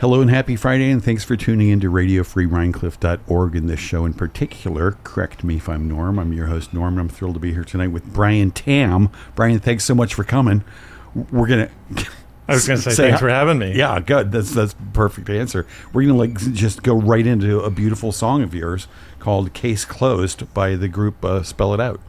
Hello and happy Friday, and thanks for tuning in to RadioFreeRhinecliff.org. In this show in particular, correct me if I'm Norm. I'm your host, Norm, and I'm thrilled to be here tonight with Brian Tamm. Brian, thanks so much for coming. We're going to... I was going to say thanks for having me. Yeah, good. That's perfect answer. We're going to just go right into a beautiful song of yours called Case Closed by the group Spell It Out.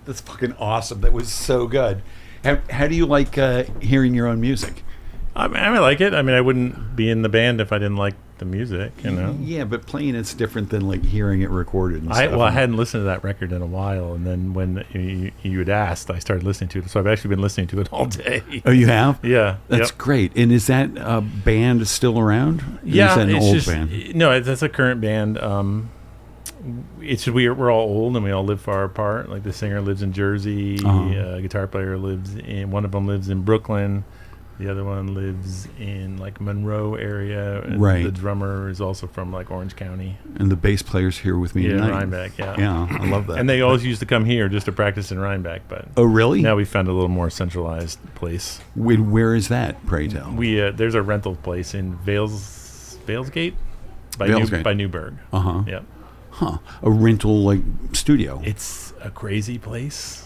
That's fucking awesome. That was so good. How do you like hearing your own music? I like it. I mean, I wouldn't be in the band if I didn't like the music, you know? Yeah, but playing it's different than like hearing it recorded and stuff. Well, I hadn't listened to that record in a while, and then when you had asked, I started listening to it. So I've actually been listening to it all day. Oh, you have? Yeah. That's great. And is that band still around? Yeah. Is that an old band? No, that's a current band. We're all old and we all live far apart. Like the singer lives in Jersey, guitar player one of them lives in Brooklyn, the other one lives in like Monroe area, and right. The drummer is also from like Orange County, and the bass player's here with me tonight. Rhinebeck, yeah, I love that. And they always used to come here just to practice in Rhinebeck, but oh really? Now we found a little more centralized place. Where is that, pray tell? There's a rental place in Valesgate by Newburgh. Yep. Huh. A rental like studio. It's a crazy place.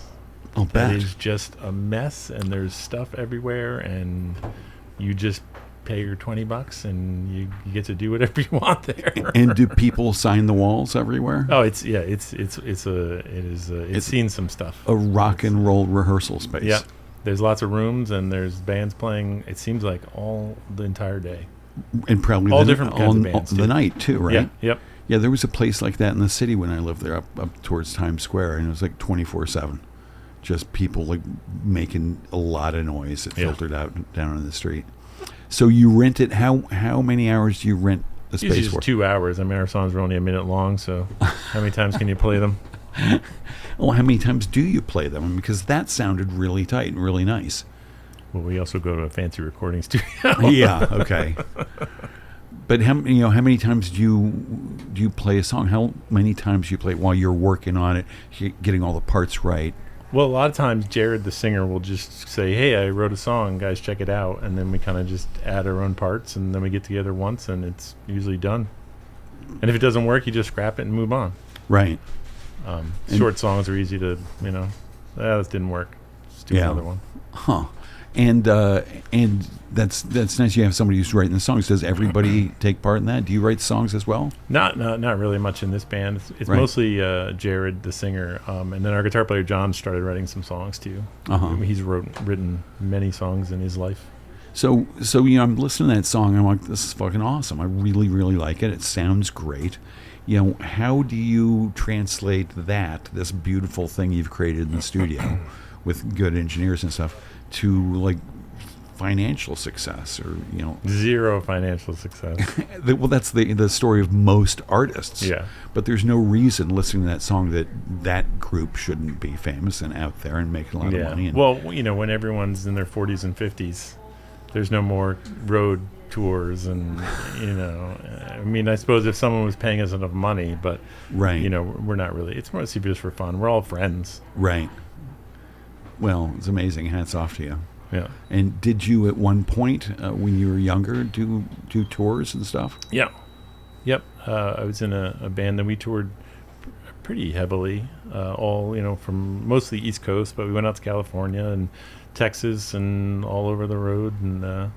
I'll bet. It is just a mess, and there's stuff everywhere, and you just pay your $20 and you get to do whatever you want there. And do people sign the walls everywhere? Oh, it's seen some stuff. A rock and roll rehearsal space. Yeah. There's lots of rooms, and there's bands playing, it seems like the entire day. And probably all different kinds of bands the night too, right? Yeah. Yep. Yeah, there was a place like that in the city when I lived there, up towards Times Square, and it was like 24/7, just people like making a lot of noise that filtered out down on the street. So you rent it. How many hours do you rent the space Usually for? 2 hours. I mean, our songs are only a minute long, so how many times can you play them? Well, how many times do you play them? Because that sounded really tight and really nice. Well, we also go to a fancy recording studio. Yeah. Okay. But how many times do you play a song? How many times do you play it while you're working on it, getting all the parts right? Well, a lot of times Jared, the singer, will just say, "Hey, I wrote a song, guys, check it out," and then we kind of just add our own parts, and then we get together once, and it's usually done. And if it doesn't work, you just scrap it and move on. Right. Short songs are easy to, this didn't work. Let's do another one. Huh. And that's nice. You have somebody who's writing the songs. Does everybody take part in that? Do you write songs as well? Not really much in this band. It's right. Mostly Jared, the singer, and then our guitar player John started writing some songs too. He's written many songs in his life. So I'm listening to that song. I'm like, this is fucking awesome. I really, really like it. It sounds great. How do you translate this beautiful thing you've created in the studio with good engineers and stuff to like financial success or zero financial success? Well, that's the story of most artists. Yeah. But there's no reason listening to that song that group shouldn't be famous and out there and making a lot of money. Well, when everyone's in their 40s and 50s, there's no more road tours and I mean, I suppose if someone was paying us enough money, but right, we're not really. It's mostly just for fun. We're all friends. Right. Well, it's amazing. Hats off to you. Yeah. And did you at one point, when you were younger, do tours and stuff? Yeah. Yep. I was in a band, and we toured pretty heavily, all, from mostly East Coast, but we went out to California and Texas and all over the road, and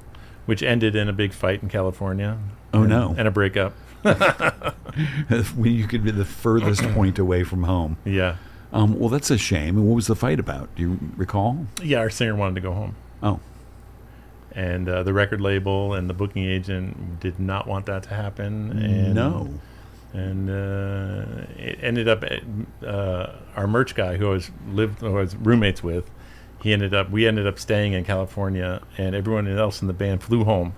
which ended in a big fight in California. Oh, no. And a breakup. When you could be the furthest point away from home. Yeah. Well, that's a shame. And what was the fight about? Do you recall? Yeah, our singer wanted to go home. Oh. And the record label and the booking agent did not want that to happen. And, No. And it ended up, our merch guy who I was roommates with, we ended up staying in California, and everyone else in the band flew home.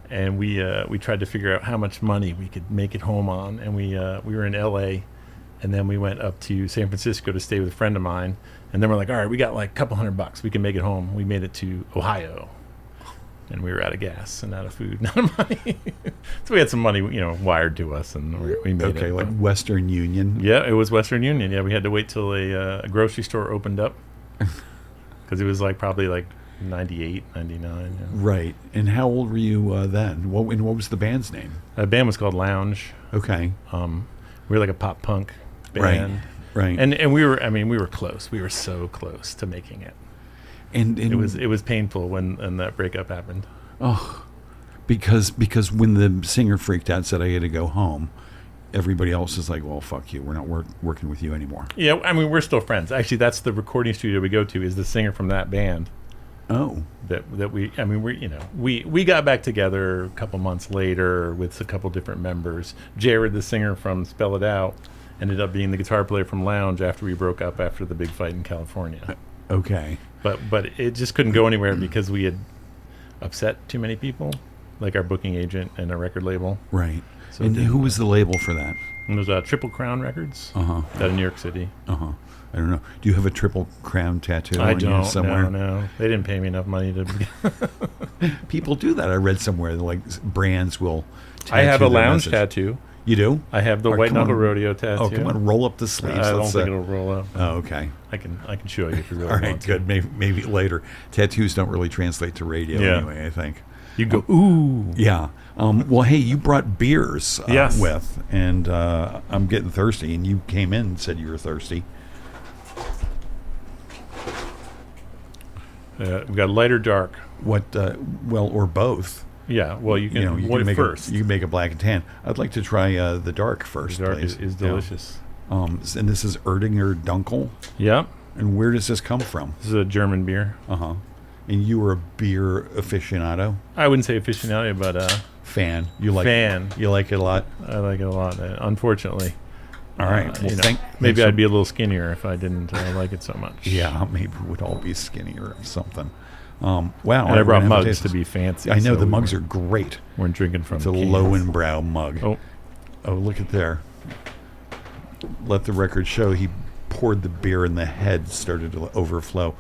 And we tried to figure out how much money we could make it home on, and we were in L.A., and then we went up to San Francisco to stay with a friend of mine, and then we're like, all right, we got like a couple $100, we can make it home. We made it to Ohio, and we were out of gas and out of food, and out of money. So we had some money, wired to us, and we made it. Okay, like Western Union. Yeah, it was Western Union. Yeah, we had to wait till a grocery store opened up, because it was probably 98, 99. Yeah. Right. And how old were you then? What was the band's name? The band was called Lounge. Okay. We were like a pop punk band. Right. And we were close. We were so close to making it. And it was painful when that breakup happened. Oh, because when the singer freaked out, said I had to go home, everybody else is like, well, fuck you. We're not working with you anymore. Yeah, we're still friends. Actually, that's the recording studio we go to, is the singer from that band. Oh. We got back together a couple months later with a couple different members. Jared, the singer from Spell It Out, ended up being the guitar player from Lounge after we broke up after the big fight in California. Okay. But it just couldn't go anywhere because we had upset too many people, like our booking agent and our record label. Right. So and who was the label for that? It was Triple Crown Records. Uh-huh. Out of New York City. Uh-huh. I don't know. Do you have a Triple Crown tattoo I on don't, you somewhere? No. They didn't pay me enough money to... People do that. I read somewhere that brands will tattoo I have a their Lounge message. tattoo. You do? I have the White Knuckle Rodeo tattoo. Oh, come on. Roll up the sleeves. I don't think it'll roll up. Oh, okay. I can show you if you really All want right, to. good. Maybe later. Tattoos don't really translate to radio anyway, I think. You go, ooh. Yeah. Well, hey, you brought beers Yes. with, and I'm getting thirsty, and you came in and said you were thirsty. We got light or dark. What? Or both. Yeah, well, you can, you what can make first? you can make a black and tan. I'd like to try the dark first, The dark please. is delicious. Yeah. And this is Erdinger Dunkel. Yeah. And where does this come from? This is a German beer. Uh-huh. And you were a beer aficionado? I wouldn't say aficionado, but fan. You like fan. You like it a lot? I like it a lot, unfortunately. All right. Well, maybe I'd be a little skinnier if I didn't like it so much. Yeah, maybe we'd all be skinnier or something. Wow. And I brought mugs to be fancy. I know, so the mugs are great. We're drinking from It's a cans. Lowenbrow mug. Oh, look at there. Let the record show he poured the beer and the head started to overflow.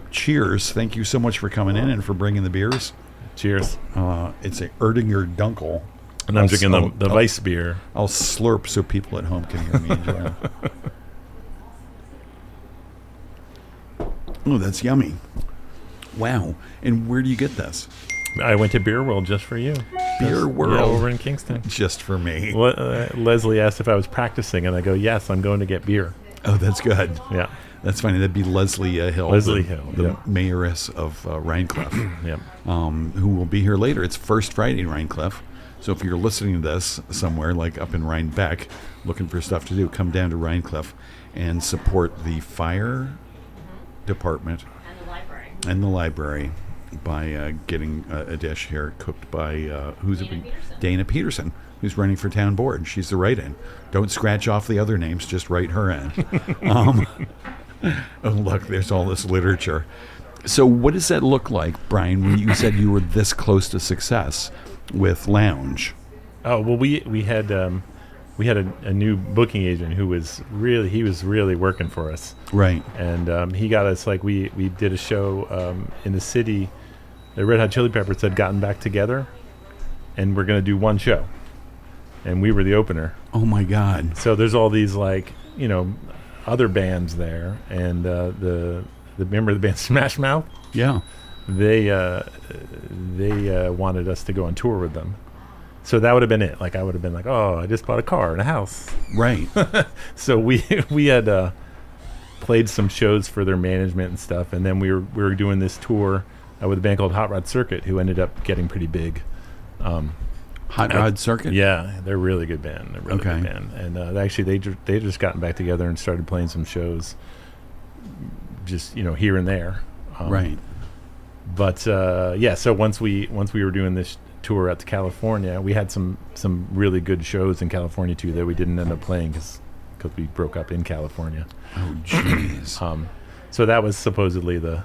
Cheers. Thank you so much for coming in and for bringing the beers. Cheers. It's a Erdinger Dunkel. And I'm drinking the Weiss beer. I'll slurp so people at home can hear me enjoy it. Oh, that's yummy. Wow. And where do you get this? I went to Beer World just for you. Beer World? Yeah, over in Kingston. Just for me. Leslie asked if I was practicing, and I go, yes, I'm going to get beer. Oh, that's good. Yeah. That's funny. That'd be Leslie Hill. Leslie Hill. The mayoress of Rhinecliff. Yep. Who will be here later. It's First Friday in Rhinecliff. So if you're listening to this somewhere, like up in Rhinebeck, looking for stuff to do, come down to Rhinecliff and support the fire department and the library by getting a dish here cooked by Dana Peterson, who's running for town board. She's the write-in. Don't scratch off the other names, just write her in. Oh, look, there's all this literature. So what does that look like, Brian, when you said you were this close to success with Lounge? Oh, well, we had a new booking agent who was really working for us. Right. And he got us, we did a show in the city. The Red Hot Chili Peppers had gotten back together, and we're going to do one show. And we were the opener. Oh, my God. So there's all these, other bands there, and the member of the band Smash Mouth, Yeah. they wanted us to go on tour with them. So that would have been it. Like I would have been like, oh, I just bought a car and a house. Right. So we had played some shows for their management and stuff, and then we were doing this tour with a band called Hot Rod Circuit, who ended up getting pretty big. Hot Rod Circuit? Yeah, they're a really good band. They're a really good band. And actually, they just gotten back together and started playing some shows, just here and there. Right. But so once we were doing this tour out to California, we had some really good shows in California too that we didn't end up playing because we broke up in California. Oh, jeez. So that was supposedly the,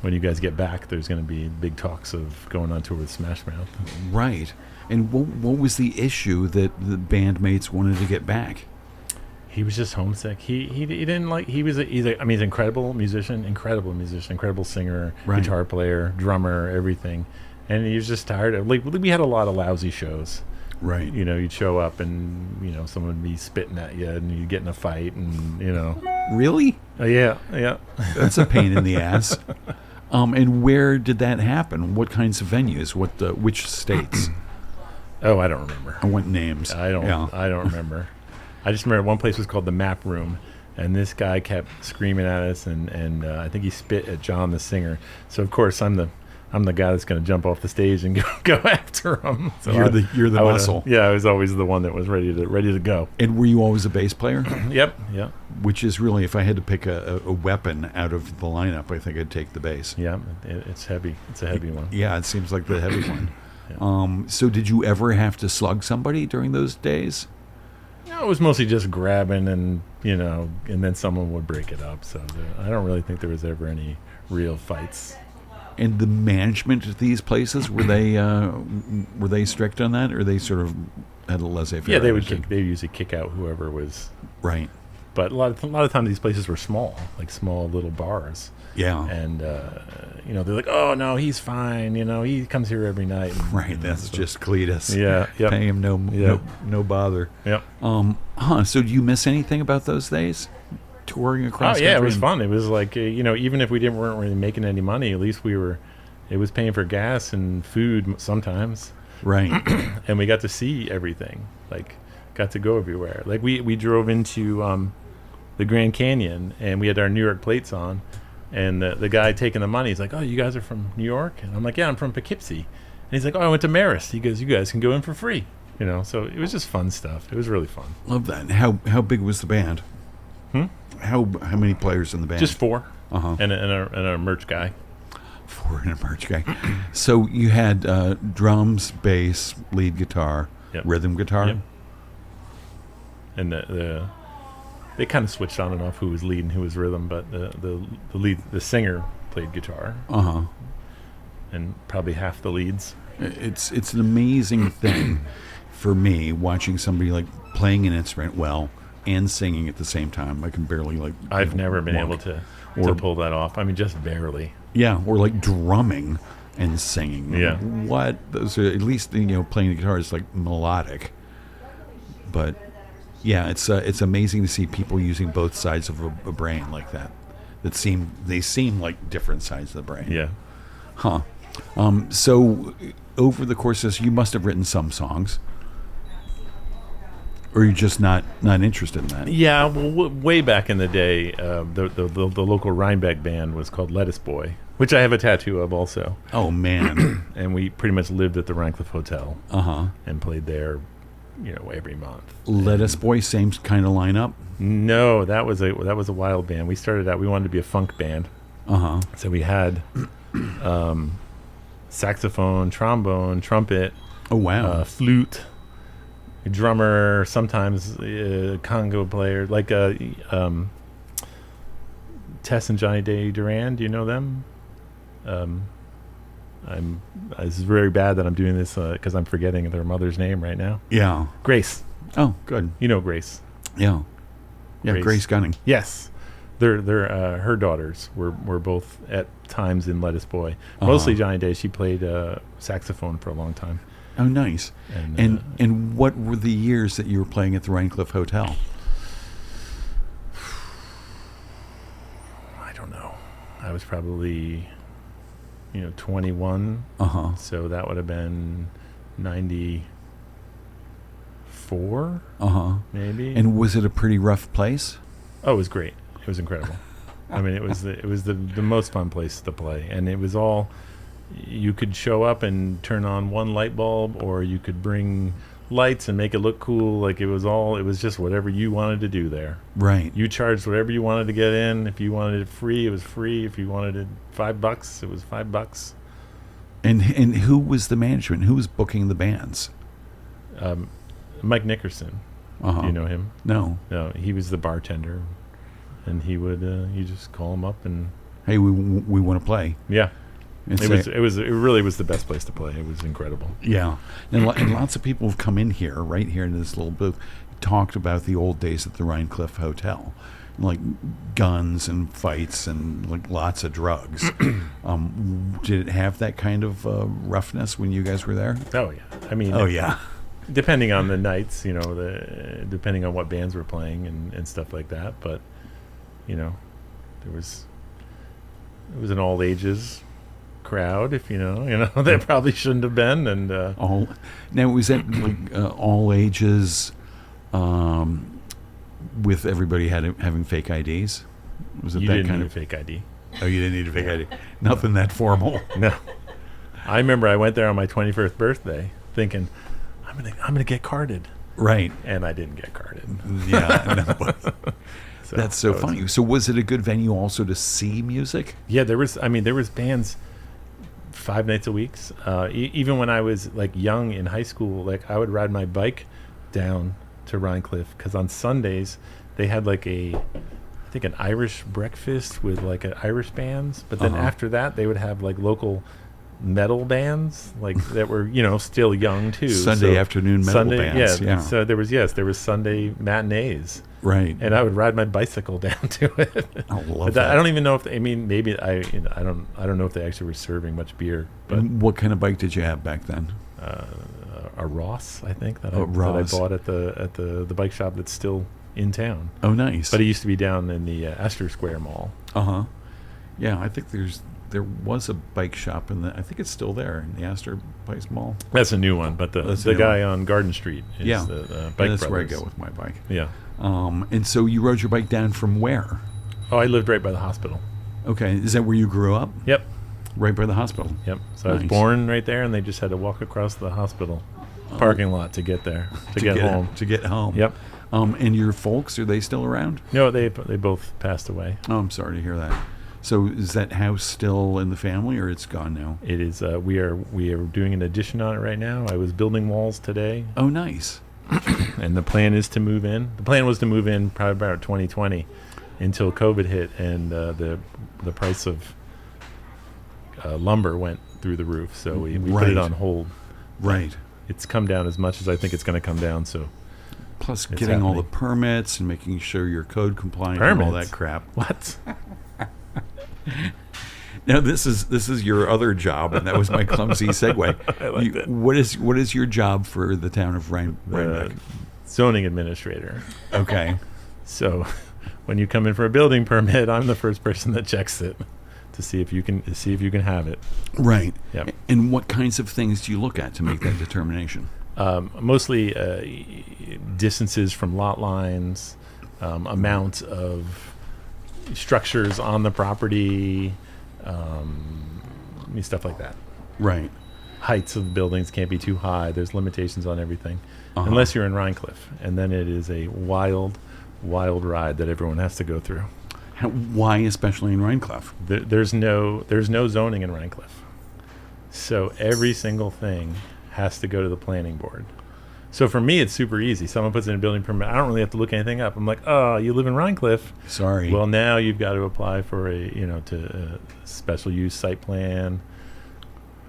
when you guys get back, there's going to be big talks of going on tour with Smash Mouth. Right. And what was the issue that the bandmates wanted to get back? He was just homesick. He didn't like. He's an incredible musician, incredible singer, Right. guitar player, drummer, everything. And he was just tired of, like, we had a lot of lousy shows. Right. You'd show up and someone would be spitting at you and you'd get in a fight and Really? yeah. That's a pain in the ass. And where did that happen? What kinds of venues? Which states? Oh, I don't remember. I want names. I don't remember. I just remember one place was called the Map Room, and this guy kept screaming at us, and I think he spit at John, the singer. So of course I'm the guy that's going to jump off the stage and go after him. So You're the muscle. Yeah, I was always the one that was ready to go. And were you always a bass player? Yep. Yeah. Which is really, if I had to pick a weapon out of the lineup, I think I'd take the bass. Yeah, it's heavy. It's a heavy one. Yeah, it seems like the heavy one. Yeah. So did you ever have to slug somebody during those days? No, it was mostly just grabbing and and then someone would break it up. So I don't really think there was ever any real fights. And the management of these places, were they strict on that, or they sort of had a laissez-faire? Yeah, they would attitude? they usually kick out whoever was. Right. But a lot of times these places were small, like small little bars. Yeah. And they're like, oh no, he's fine. He comes here every night. And, Right. That's just Cletus. Yeah. Yep. Pay him no bother. Yep. So do you miss anything about those days? Touring across Oh yeah, it country was fun. It was like even if we weren't really making any money, at least it was paying for gas and food sometimes. Right. And we got to see everything. Like, got to go everywhere. Like we drove into the Grand Canyon and we had our New York plates on, and the guy taking the money, he's like, "Oh, you guys are from New York?" And I'm like, "Yeah, I'm from Poughkeepsie." And he's like, "Oh, I went to Marist." He goes, "You guys can go in for free." So it was just fun stuff. It was really fun. Love that. How big was the band? How many players in the band? Just 4. Uh-huh. And a merch guy. 4 and a merch guy. So you had drums, bass, lead guitar, Yep. rhythm guitar. Yep. And they kind of switched on and off who was lead and who was rhythm, but the singer played guitar. Uh-huh. And probably half the leads. It's an amazing thing for me watching somebody like playing an instrument well and singing at the same time. I can barely I've never been able to pull that off. I mean, just barely. Yeah, or like drumming and singing. Yeah. What? Those are, at least playing the guitar is like melodic. But yeah, it's amazing to see people using both sides of a brain like that. They seem like different sides of the brain. Yeah. Huh. So over the course of this, you must have written some songs. Or you're just not interested in that? Yeah, well, way back in the day, the local Rhinebeck band was called Lettuce Boy, which I have a tattoo of also. Oh, man. And we pretty much lived at the Rhinecliff Hotel. Uh-huh. And played there, every month. Lettuce Boy, same kind of lineup? No, that was a wild band. We started out, we wanted to be a funk band. Uh-huh. So we had saxophone, trombone, trumpet. Oh, wow. Flute. A drummer, sometimes a congo player, like Tess and Johnny Day Duran. Do you know them? It's very bad that I'm doing this because I'm forgetting their mother's name right now. Yeah. Grace. Oh, good. You know Grace. Yeah. Yeah, Grace Gunning. Yes. They're her daughters were both at times in Lettuce Boy. Mostly Johnny Day. She played saxophone for a long time. Oh, nice. And what were the years that you were playing at the Rhinecliff Hotel? I was probably, 21. Uh-huh. So that would have been 94, Uh-huh. maybe. And was it a pretty rough place? Oh, it was great. It was incredible. I mean, it was the most fun place to play, and it was all. You could show up and turn on one light bulb, or you could bring lights and make it look cool. Like it was just whatever you wanted to do there. Right. You charged whatever you wanted to get in. If you wanted it free, it was free. If you wanted it $5, it was $5. And who was the management? Who was booking the bands? Mike Nickerson. Uh-huh. Do you know him? No. No, he was the bartender, and he would you just call him up and Hey, we want to play. yeah. And It say- really was the best place to play. It was incredible. Yeah. And lots of people have come in here, right here in this little booth, talked about the old days at the Rhinecliff Hotel. Like guns and fights and like lots of drugs. Did it have that kind of roughness when you guys were there? Oh yeah. I mean, Oh, yeah. depending on the nights, depending on what bands were playing and stuff like that. But it was an all ages crowd. If that probably shouldn't have been. And Now, was that like all ages with everybody having fake IDs? Was it you that didn't kind need of a fake ID. Oh, you didn't need a fake ID. Nothing that formal. No. I remember I went there on my 21st birthday, thinking I'm gonna get carded, Right. and I didn't get carded. Yeah. No, but So that's so that was- funny. So was it a good venue also to see music? Yeah, there was bands 5 nights a week. Even when I was like young in high school, like I would ride my bike down to Rhinecliff because on Sundays they had like an Irish breakfast with like an Irish bands. But then Uh-huh. after that, they would have like local metal bands like that were still young too. Sunday afternoon metal bands. Yeah. So there was Sunday matinees. Right. And I would ride my bicycle down to it. I love But that. I don't even know if maybe I don't know if they actually were serving much beer. But And what kind of bike did you have back then? a Ross, I think that I Ross. bought at the bike shop that's still in town. Oh, nice. But it used to be down in the Astor Square Mall. Uh-huh. Yeah, I think there was a bike shop I think it's still there in the Astor Place Mall. That's a new one, but That's the the guy on Garden Street is Yeah. the And Bike that's where I Brothers. go with my bike. Yeah. And so you rode your bike down from where? Oh, I lived right by the hospital. Okay, is that where you grew up? Yep. Right by the hospital. Yep. So I was Nice. born right there, and they just had to walk across the hospital parking lot to get there, to get home. To get home. Yep. And your folks, are they still around? No, they both passed away. Oh, I'm sorry to hear that. So is that house still in the family, or it's gone now? It is. We are doing an addition on it right now. I was building walls today, Oh, nice. and the plan is to move in. The plan was to move in probably about 2020, until COVID hit, and the price of lumber went through the roof. So we put Right. it on hold. Right. It's come down as much as I think it's going to come down. So Plus It's getting all the happening. permits and making sure you're code compliant and all Permits? that crap. what? Now this is your other job, and that was my clumsy segue. I like that. What is your job for the town of Rhinebeck? Zoning administrator. Okay. So when you come in for a building permit, I'm the first person that checks it to see if you can have it. Right. Yep. And what kinds of things do you look at to make that determination? Mostly distances from lot lines, amount of structures on the property, stuff like that. Right. Heights of buildings can't be too high. There's limitations on everything, Uh-huh. unless you're in Rhinecliff, and then it is a wild ride that everyone has to go through. Why, especially in Rhinecliff? There's no zoning in Rhinecliff, so every single thing has to go to the planning board. So for me, it's super easy. Someone puts in a building permit. I don't really have to look anything up. I'm like, oh, you live in Rhinecliff. Sorry. Well, now you've got to apply for a special use site plan,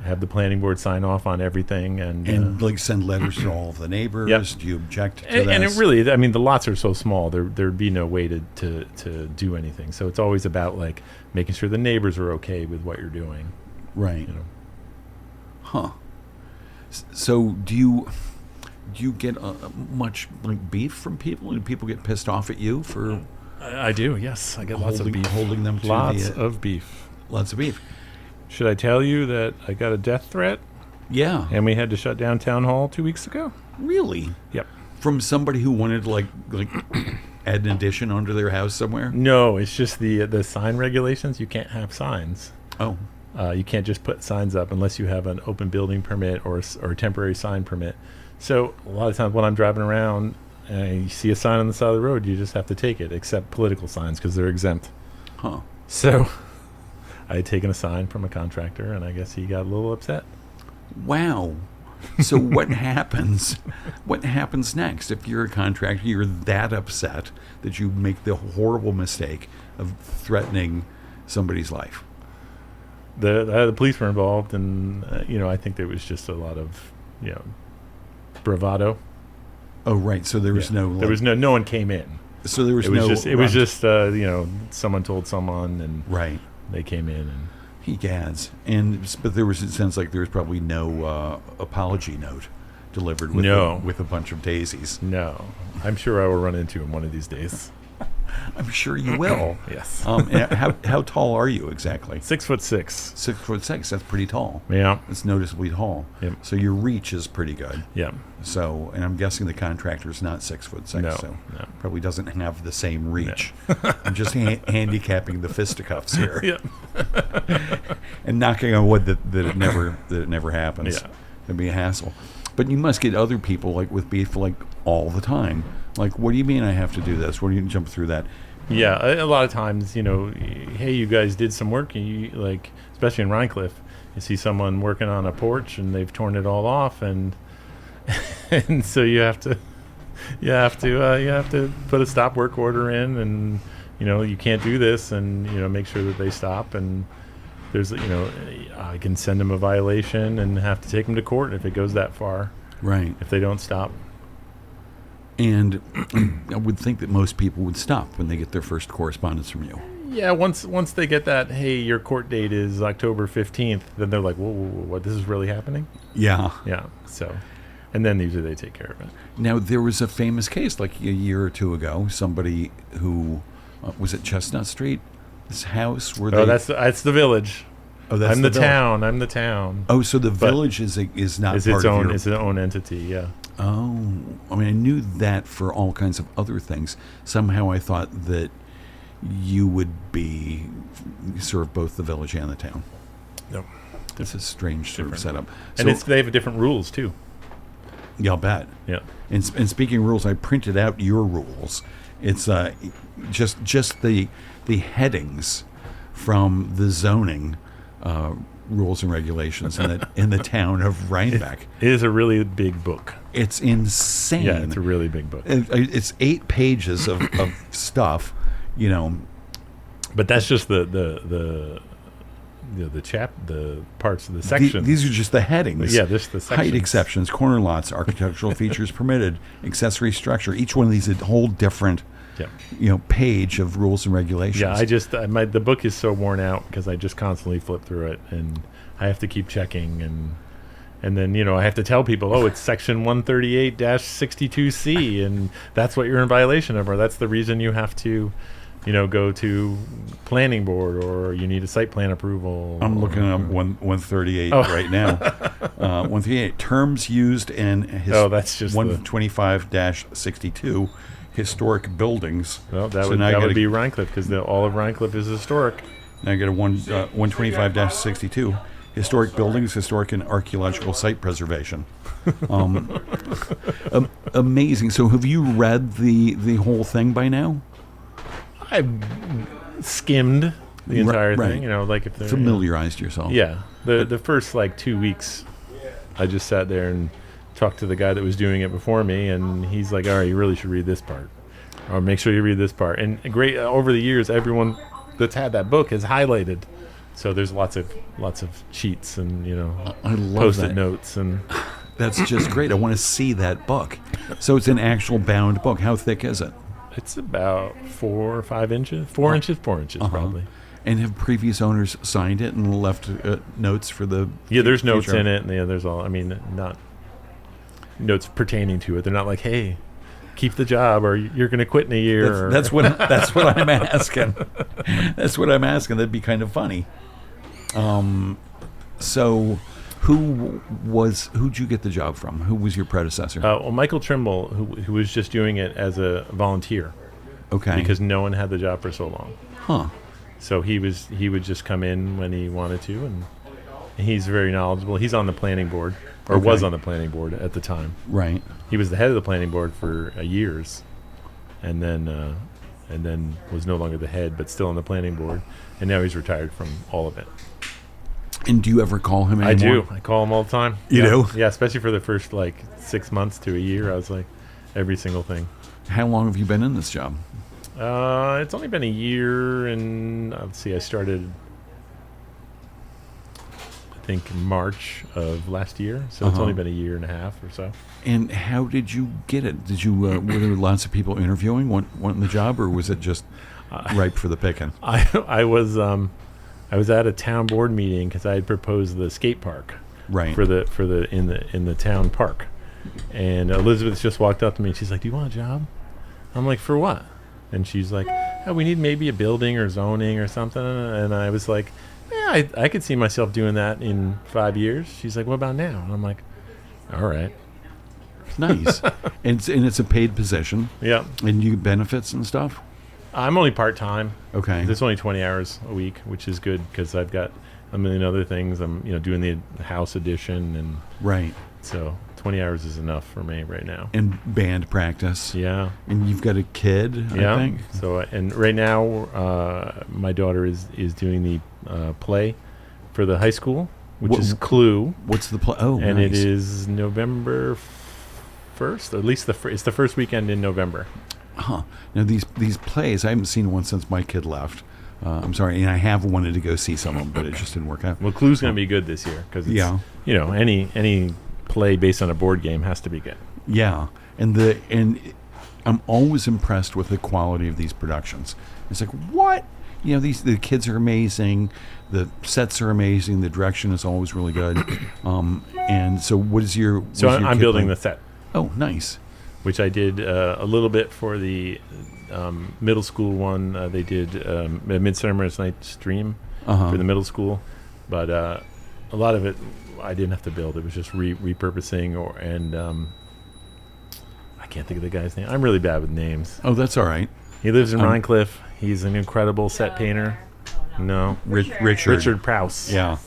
have the planning board sign off on everything, and like send letters to all of the neighbors. Yep. Do you object to and it this? really, I mean, the lots are so small, there'd be no way to do anything. So it's always about like making sure the neighbors are okay with what you're doing. Right. You know. Huh. So do you get much like beef from people? Do people get pissed off at you for I do. Yes, I get lots of beef. Holding them to Lots the, of beef. lots of beef. Should I tell you that I got a death threat Yeah. and we had to shut down town hall 2 weeks ago? Really? Yep. From somebody who wanted to like add an addition onto their house somewhere? No, it's just the sign regulations. You can't have signs. Oh. You can't just put signs up unless you have an open building permit or a temporary sign permit. So a lot of times when I'm driving around and you see a sign on the side of the road, you just have to take it, except political signs because they're exempt. Huh. So I had taken a sign from a contractor, and I guess he got a little upset. Wow. So what happens? What happens next if you're a contractor? You're that upset that you make the horrible mistake of threatening somebody's life. The police were involved, and I think there was just a lot of bravado. Oh, right. So there was there was no one came in. So there was It was just someone told someone, and right. they came in and. Egads. But it sounds like there was probably no apology note delivered with a bunch of daisies. No. I'm sure I will run into him one of these days. I'm sure you will. Yes. How tall are you exactly? 6'6". 6'6". That's pretty tall. Yeah. It's noticeably tall. Yep. So your reach is pretty good. Yeah. So, and I'm guessing the contractor's not 6'6". No, So no. probably doesn't have the same reach. No. I'm just handicapping the fisticuffs here. Yeah. And knocking on wood that it never happens. Yeah. It'd be a hassle. But you must get other people like with beef like all the time. Like, what do you mean I have to do this? What do you jump through that? Yeah, a lot of times, hey, you guys did some work, and you especially in Rhinecliff, you see someone working on a porch and they've torn it all off, and and so you have to put a stop work order in, and you can't do this, and make sure that they stop, and there's I can send them a violation and have to take them to court if it goes that far. Right. If they don't stop. And I would think that most people would stop when they get their first correspondence from you. Yeah, once they get that, hey, your court date is October 15th, then they're like, whoa, what, this is really happening? Yeah. Yeah, so, and then usually they take care of it. Now, there was a famous case like a year or two ago, somebody who, was it Chestnut Street? This house where that's the village. Oh, that's I'm the the town. I'm the town. Oh, so the village is not it's part its of own. your... It's its own entity. Yeah. Oh, I mean, I knew that for all kinds of other things. Somehow I thought that you would be serve both the village and the town. No. That's a strange sort of setup. And they have different rules, too. Yeah, I'll bet. Yeah. And speaking of rules, I printed out your rules. It's just the headings from the zoning rules and regulations in the town of Rhinebeck. It is a really big book. It's insane. Yeah, it's a really big book. It's 8 pages of stuff, But that's just the parts of the section. These are just the headings. Yeah, just the sections. Height exceptions, corner lots, architectural features permitted, accessory structure. Each one of these is a whole different, page of rules and regulations. Yeah, the book is so worn out because I just constantly flip through it, and I have to keep checking, and then I have to tell people, oh, it's section 138-62C, and that's what you're in violation of, or that's the reason you have to, go to planning board, or you need a site plan approval. I'm looking at 138 right now. 138 terms used in that's just 125-62 historic buildings. Well, that would be Rhinecliff, because all of Rhinecliff is historic. Now I get a 125-62. Historic buildings, historic and archaeological site preservation. Amazing. So have you read the whole thing by now? I've skimmed the entire thing. Like if they're familiarized yourself. Yeah. The first 2 weeks, I just sat there and talked to the guy that was doing it before me, and he's like, all right, you really should read this part, or make sure you read this part. And great, over the years, everyone that's had that book has highlighted. So there's lots of cheats and I love post-it notes, and that's just great. I want to see that book. So it's an actual bound book. How thick is it? It's about 4 or 5 inches. 4 inches probably. And have previous owners signed it and left notes for the? Yeah, there's notes in it, and there's all. I mean, not notes pertaining to it. They're not like, hey, keep the job, or you're going to quit in a year. That's what I'm asking. That's what I'm asking. That'd be kind of funny. So who'd you get the job from? Who was your predecessor? Well, Michael Trimble, who was just doing it as a volunteer. Okay. Because no one had the job for so long. Huh. So he would just come in when he wanted to, and he's very knowledgeable. He's on the planning board, or was on the planning board at the time. Right. He was the head of the planning board for years, and then was no longer the head, but still on the planning board. And now he's retired from all of it. And do you ever call him anymore? I do. I call him all the time. You do? Yeah, especially for the first 6 months to a year. I was like, every single thing. How long have you been in this job? It's only been a year, and let's see, I started, I think, March of last year, so it's only been a year and a half or so. And how did you get it? Did you were there lots of people interviewing, wanting the job, or was it just ripe for the picking? I was at a town board meeting because I had proposed the skate park, Right. for the in the town park, and Elizabeth just walked up to me and she's like, "Do you want a job?" I'm like, "For what?" And she's like, "Oh, we need maybe a building or zoning or something." And I was like, "Yeah, I could see myself doing that in 5 years." She's like, "What about now?" And I'm like, "All right." Nice. and it's a paid position. Yeah. And you get benefits and stuff? I'm only part-time. Okay. It's only 20 hours a week, which is good because I've got a million other things. I'm doing the house addition, and Right. so 20 hours is enough for me right now. And band practice. Yeah. And you've got a kid, Yeah. I think? So, and right now, my daughter is doing the play for the high school, which is Clue. What's the play? Oh, And nice. it is November 1st, or at least it's the first weekend in November. Huh. Now, these plays, I haven't seen one since my kid left. I'm sorry, and I have wanted to go see some of them, but it just didn't work out. Well, Clue's going to be good this year because Yeah. Any play based on a board game has to be good. Yeah, and I'm always impressed with the quality of these productions. It's like, what? The kids are amazing, the sets are amazing, the direction is always really good. And so, what is your? So what is your I'm kid building playing? the set, Oh, nice. which I did a little bit for the middle school one. They did a Midsummer's Night's Dream for the middle school, but a lot of it I didn't have to build. It was just repurposing, and I can't think of the guy's name. I'm really bad with names. Oh, that's all right. He lives in Rhinecliff. He's an incredible set painter. No, Richard Prowse. Yeah.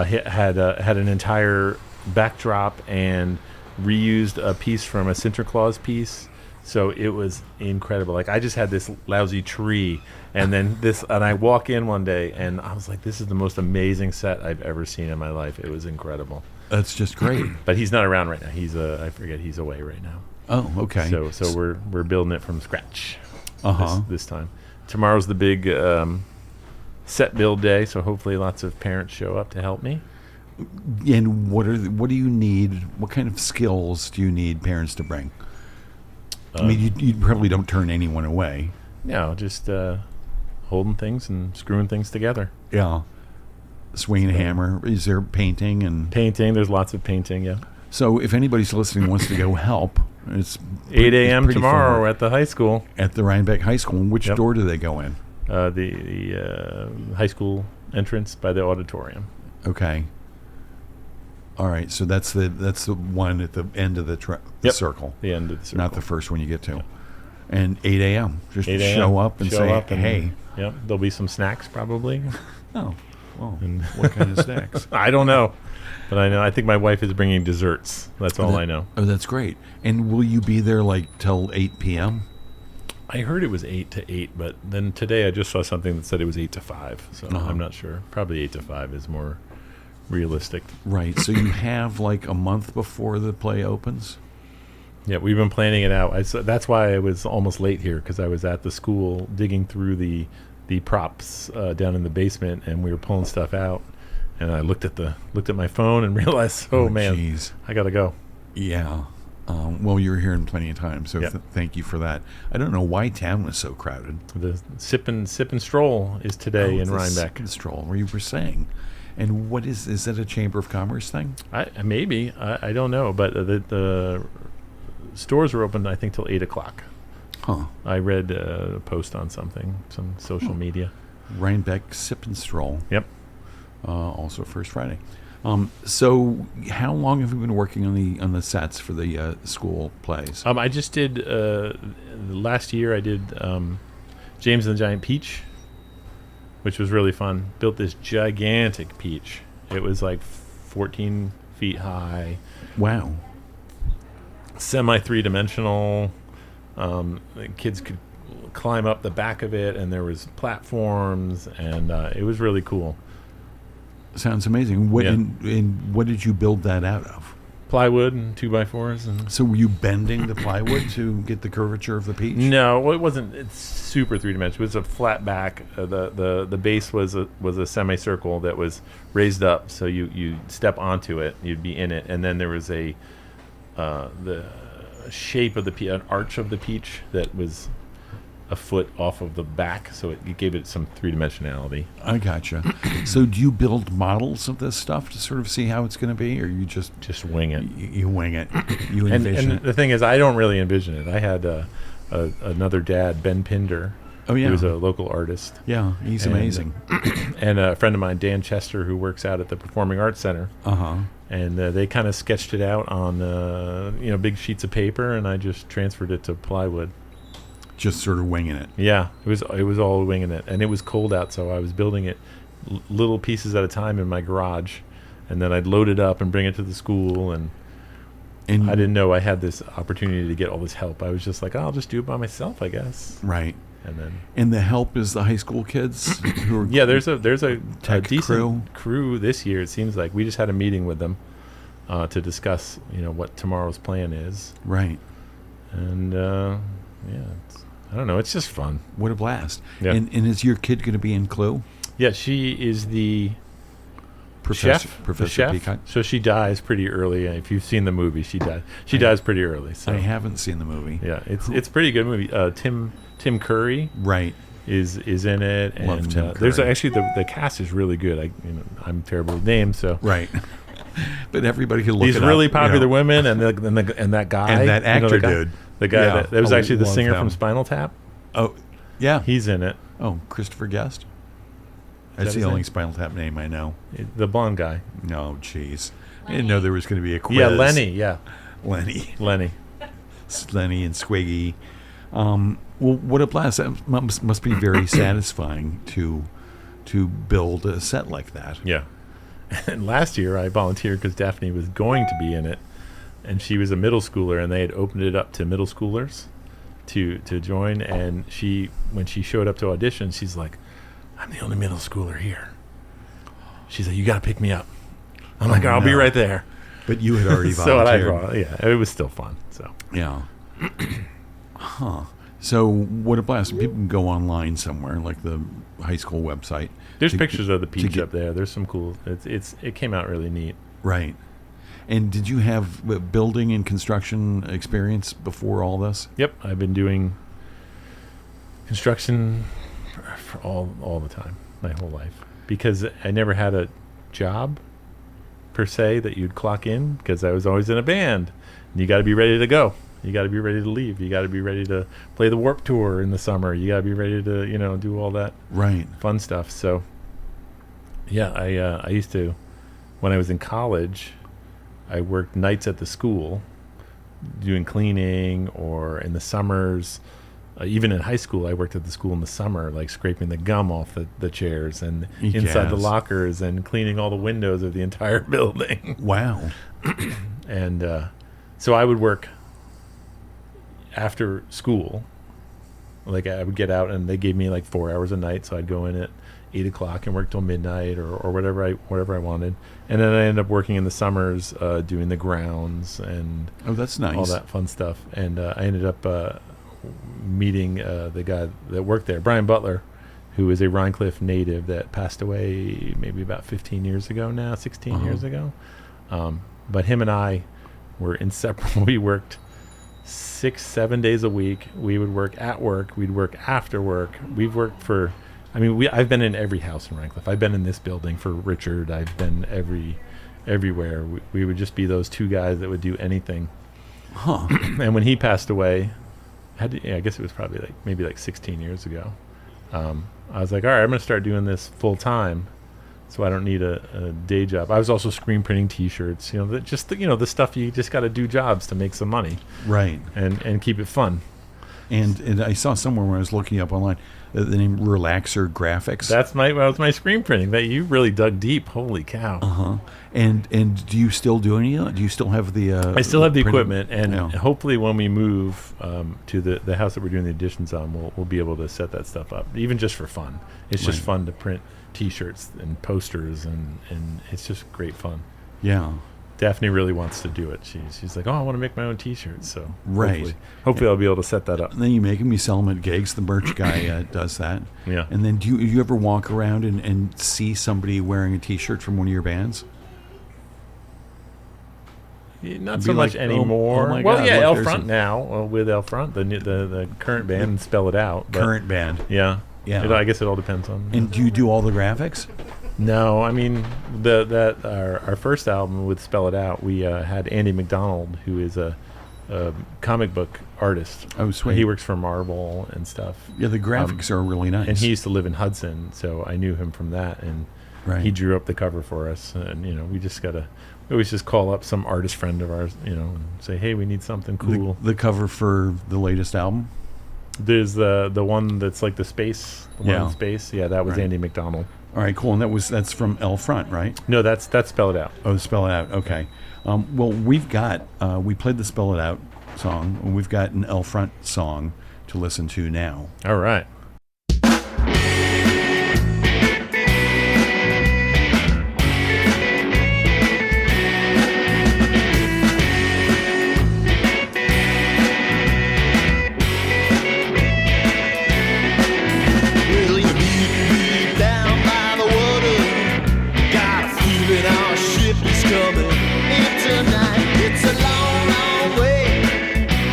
He had an entire backdrop and reused a piece from a Santa Claus piece. So it was incredible. Like, I just had this lousy tree, and then and I walk in one day, and I was like, this is the most amazing set I've ever seen in my life. It was incredible. That's just great. But he's not around right now. I forget, he's away right now. Oh, okay. So we're building it from scratch this time. Tomorrow's the big set build day, so hopefully lots of parents show up to help me. And what do you need? What kind of skills do you need parents to bring? I mean, you probably don't turn anyone away. No, just holding things and screwing things together. Yeah. Swinging a hammer. Is there painting and painting? There's lots of painting. Yeah. So if anybody's listening and wants to go help, it's 8 a.m. pretty tomorrow far. at the high school. At the Rhinebeck High School. Which Yep. door do they go in? The high school entrance by the auditorium. Okay. All right. So that's the one at the end of the circle. The end of the circle. Not the first one you get to. Yep. And 8 a.m. Just 8 a.m. show up and say, and, hey. Yep. There'll be some snacks probably. Oh. Well, And what kind of snacks? I don't know. But I think my wife is bringing desserts. That's all I know. Oh, that's great. And will you be there till 8 p.m.? I heard it was 8 to 8, but then today I just saw something that said it was 8 to 5. So I'm not sure. Probably 8 to 5 is more realistic. Right. So you have a month before the play opens? Yeah, we've been planning it out. That's why I was almost late here, because I was at the school digging through the props down in the basement, and we were pulling stuff out. And I looked at my phone and realized, oh man, geez. I gotta go. Yeah. Well, you were here in plenty of time, so Yeah. Thank you for that. I don't know why town was so crowded. The sip and stroll is today in the Rhinebeck. Sip and Stroll, where you were saying. And what is that a Chamber of Commerce thing? Maybe I don't know, but stores were open, I think, till 8:00. Huh. I read a post on some social media. Rhinebeck Sip and Stroll. Yep. Also First Friday. So how long have you been working on the sets for the school plays? I just did last year. I did James and the Giant Peach, which was really fun. Built this gigantic peach. It was like 14 feet high. Wow. Semi three-dimensional. Kids could climb up the back of it, and there was platforms, and it was really cool. Sounds amazing. What Yeah. and what did you build that out of? Plywood and 2x4s. And So were you bending the plywood to get the curvature of the peach? no, well, it wasn't. It's super three-dimensional. It was a flat back. The base was a semicircle that was raised up, so you step onto it, you'd be in it, and then there was the shape of an arch of the peach that was a foot off of the back, so it gave it some three-dimensionality. I gotcha. So do you build models of this stuff to sort of see how it's going to be, or you just Wing it. you wing it? You And envision it? the thing is, I don't really envision it. I had another dad, Ben Pinder, Oh yeah, who was a local artist, yeah, he's and, amazing. and a friend of mine, Dan Chester, who works out at the Performing Arts Center. And they kind of sketched it out on big sheets of paper, and I just transferred it to plywood. Just sort of winging it. Yeah, it was all winging it, and it was cold out, so I was building it little pieces at a time in my garage, and then I'd load it up and bring it to the school, and I didn't know I had this opportunity to get all this help. I was just like, I'll just do it by myself, I guess. Right. And the help is the high school kids who are yeah, there's a tech decent crew this year. It seems like we just had a meeting with them to discuss what tomorrow's plan is. Right. And I don't know. It's just fun. What a blast. Yeah. And is your kid going to be in Clue? Yeah, she is the Professor chef. Peacock? So she dies pretty early. If you've seen the movie, she dies pretty early. So I haven't seen the movie. yeah, it's a pretty good movie. Tim Curry Right. is in it, and Love Tim there's Curry. actually the cast is really good. I'm terrible with names, so Right. But everybody can look these it really up, popular women and that guy And that actor the guy, dude. the guy Yeah, that was I actually the love singer him. from Spinal Tap. Oh, yeah. He's in it. Oh, Christopher Guest? that That's the his only name? Spinal Tap name I know. The blonde guy. No, jeez. I didn't know there was going to be a quiz. Yeah, Lenny. Yeah, Lenny. Lenny. Lenny and Squiggy. Well, what a blast. That must be very satisfying to build a set like that. Yeah. And last year I volunteered because Daphne was going to be in it, and she was a middle schooler, and they had opened it up to middle schoolers to join. And when she showed up to audition, she's like, "I'm the only middle schooler here." She's like, "You got to pick me up." I'm like, "I'll be no. right there." But you had already So volunteered. it was still fun. So Yeah. Huh. So what a blast. People can go online somewhere, like the high school website. there's to- pictures of the to peach get- up there. There's some cool. It came out really neat. Right. And did you have building and construction experience before all this? Yep, I've been doing construction for all the time, my whole life, because I never had a job per se that you'd clock in, because I was always in a band. And you got to be ready to go. You got to be ready to leave. You got to be ready to play the Warped Tour in the summer. You got to be ready to do all that Right. fun stuff. So yeah, I used to, when I was in college, I worked nights at the school doing cleaning, or in the summers, even in high school, I worked at the school in the summer, like scraping the gum off the chairs and inside the Yes. lockers and cleaning all the windows of the entire building. Wow. And so I would work after school. Like I would get out, and they gave me like 4 hours a night, so I'd go in at 8 o'clock and work till midnight or whatever I wanted. And then I ended up working in the summers doing the grounds and Oh, that's nice. all that fun stuff. And I ended up meeting the guy that worked there, Brian Butler, who is a Rhinecliff native that passed away maybe about 15 years ago now, 16 years ago. But him and I were inseparable. We worked 6-7 days a week. We would work at work. We'd work after work. We've worked for, I've been in every house in Rhinecliff. I've been in this building for Richard. I've been everywhere. We would just be those two guys that would do anything. Huh. And when he passed away, I guess it was probably maybe 16 years ago. I was like, all right, I'm going to start doing this full time, so I don't need a day job. I was also screen printing T-shirts, the stuff you just got to do jobs to make some money, Right. and keep it fun. And I saw somewhere when I was looking up online the name Relaxer Graphics. That was my screen printing. That you really dug deep. Holy cow! Uh-huh. And do you still do any of that? Do you still have the? I still have the printing? equipment, and hopefully when we move to the house that we're doing the additions on, we'll be able to set that stuff up, even just for fun. It's just fun to print T-shirts and posters, and it's just great fun. Yeah. Daphne really wants to do it. She's like, oh, I want to make my own T-shirts. So Right. hopefully I'll be able to set that up. And then you make them, you sell them at gigs. The merch guy does that. Yeah. And then do you ever walk around and see somebody wearing a T-shirt from one of your bands? Not Be so much like, anymore. oh my Well, God, yeah, look, L there's Front now with L Front, the current band, Spell It Out. But Current band. Yeah. Yeah. I guess it all depends on. And do you do all the graphics? No, I mean our first album with Spell It Out, we had Andy McDonald, who is a comic book artist. Oh, sweet. He works for Marvel and stuff. Yeah, the graphics are really nice. And he used to live in Hudson, so I knew him from that, and he drew up the cover for us. And we always just call up some artist friend of ours, and say, hey, we need something cool. The cover for the latest album? There's the one that's like the space, one in space. Yeah, that was Right. Andy McDonald. All right, cool. And that's from L Front, right? No, that's Spell It Out. Oh, Spell It Out. Okay. Well, we've got we played the Spell It Out song, and we've got an L Front song to listen to now. All right.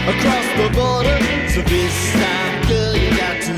Across the border, so this time, girl, you got to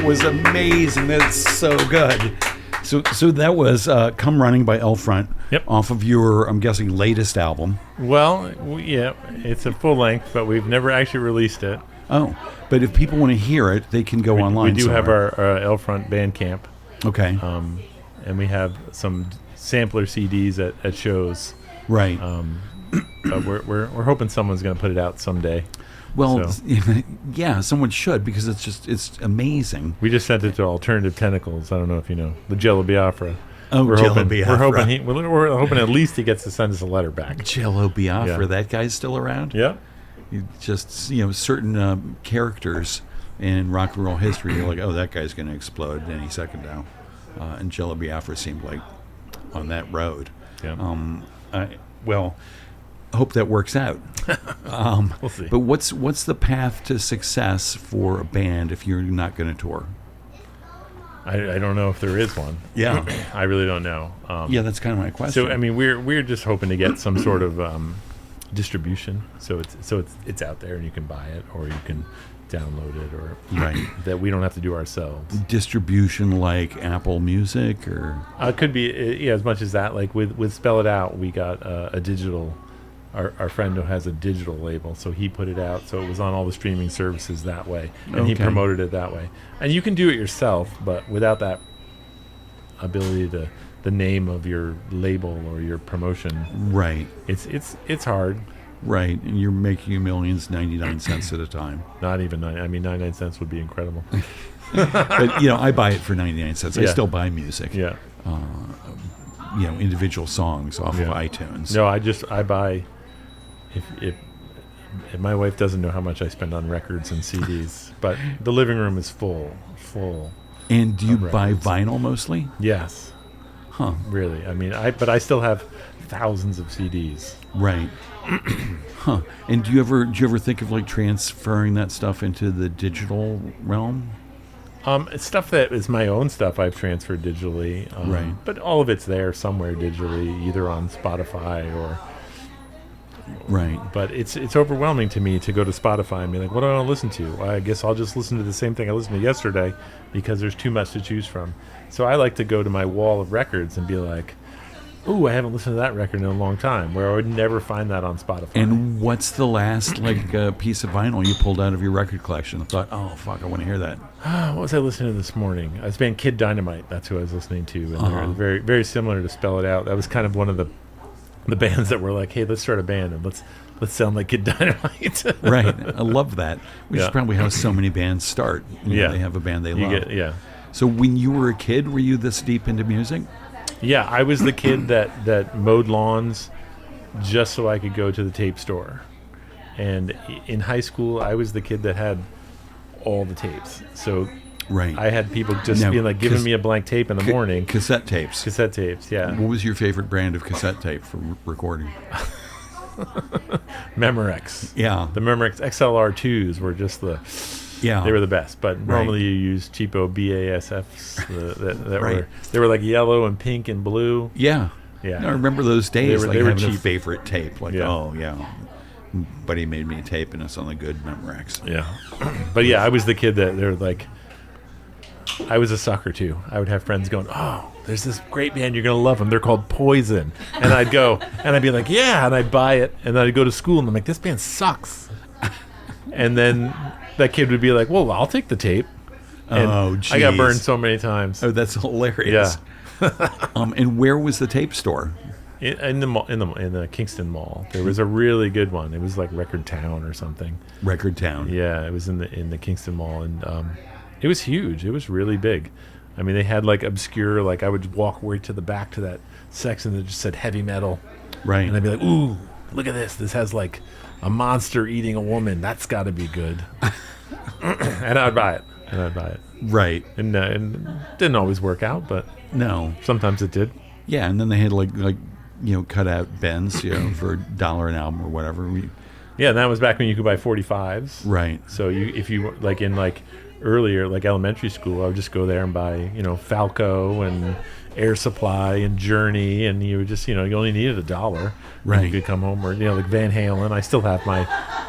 was amazing. That's so good. So that was "Come Running" by L Front. Yep. Off of your, I'm guessing, latest album. Well, yeah, it's a full length, but we've never actually released it. Oh, but if people want to hear it, they can go online. We do have somewhere. our L Front Bandcamp. Okay. And we have some sampler CDs at shows. Right. But we're hoping someone's going to put it out someday. Well, So. yeah, someone should, because it's amazing. We just sent it to Alternative Tentacles. I don't know if you know the Jello Biafra. Oh, we're Jello hoping, Biafra. we're hoping at least he gets to send us a letter back. Jello Biafra, Yeah. that guy's still around? Yeah. You just, certain characters in rock and roll history, you're like, oh, that guy's going to explode any second now. And Jello Biafra seemed like on that road. Yeah. I hope that works out. We'll see. But what's the path to success for a band if you're not going to tour? I don't know if there is one. Yeah. I really don't know. Yeah, that's kind of my question. So I mean, we're just hoping to get some sort of distribution. So it's out there and you can buy it or you can download it, or right, that we don't have to do ourselves. Distribution like Apple Music, or It could be as much as that. Like with Spell It Out, we got a digital. Our friend who has a digital label, so he put it out, so it was on all the streaming services that way, and he Okay. promoted it that way. And you can do it yourself, but without that ability to the name of your label or your promotion, right, it's hard. right, and you're making millions 99 cents at a time. Not even 99 cents would be incredible. But I buy it for 99 cents. I Yeah. still buy music. Yeah. Individual songs off of Yeah. iTunes. No, I buy. If my wife doesn't know how much I spend on records and CDs, but the living room is full. And do you of buy records. vinyl mostly? Yes, Huh. really. I mean, but I still have thousands of CDs. Right. Huh. And do you ever think of like transferring that stuff into the digital realm? It's stuff that is my own stuff I've transferred digitally. Right. But all of it's there somewhere digitally, either on Spotify or. Right. But it's overwhelming to me to go to Spotify and be like, what do I want to listen to? I guess I'll just listen to the same thing I listened to yesterday because there's too much to choose from. So I like to go to my wall of records and be like, ooh, I haven't listened to that record in a long time, where I would never find that on Spotify. And what's the last piece of vinyl you pulled out of your record collection? I thought, oh fuck, I want to hear that. What was I listening to this morning? I was band Kid Dynamite. That's who I was listening to. And they're very, very similar to Spell It Out. That was kind of one of the bands that were like, hey, let's start a band and let's sound like Kid Dynamite. Right. I love that. Which is Yeah. probably how so many bands start. Yeah. They have a band they love. Yeah. So when you were a kid, were you this deep into music? Yeah, I was the kid that mowed lawns just so I could go to the tape store. And in high school, I was the kid that had all the tapes. So Right. I had people just Now, being like giving me a blank tape in the morning. Cassette tapes. Cassette tapes, yeah. What was your favorite brand of cassette tape for recording? Memorex. Yeah. The Memorex XLR2s were just Yeah. they were the best. But normally you use cheapo BASFs that Right. they were like yellow and pink and blue. Yeah. Yeah. I remember those days, They like were having a cheap. favorite tape. Like, Yeah. oh, yeah. Buddy made me a tape and it's on the good Memorex. Yeah. But yeah, I was the kid that they're like, I was a sucker too. I would have friends going, oh, there's this great band, you're going to love them. They're called Poison. And I'd go, and I'd be like, yeah, and I'd buy it. And then I'd go to school and I'm like, this band sucks. And then that kid would be like, well, I'll take the tape. And Oh, I got jeez. burned so many times. Oh, that's hilarious. And where was the tape store? In the Kingston Mall, there was a really good one. It was like Record Town or something. Record Town. Yeah, it was in the Kingston Mall, and it was huge. It was really big. I mean, they had like obscure, like I would walk right to the back to that section that just said heavy metal, Right. and I'd be like, ooh, look at this. This has like a monster eating a woman. That's got to be good. And I'd buy it. Right. And it didn't always work out, but No. sometimes it did. Yeah, and then they had like cut out bends, for $1 an album or whatever. Yeah, and that was back when you could buy 45s. Right. So if you like in like earlier, like elementary school, I would just go there and buy, Falco and Air Supply and Journey, and you would just, you only needed $1. Right. And you could come home, or like Van Halen. I still have my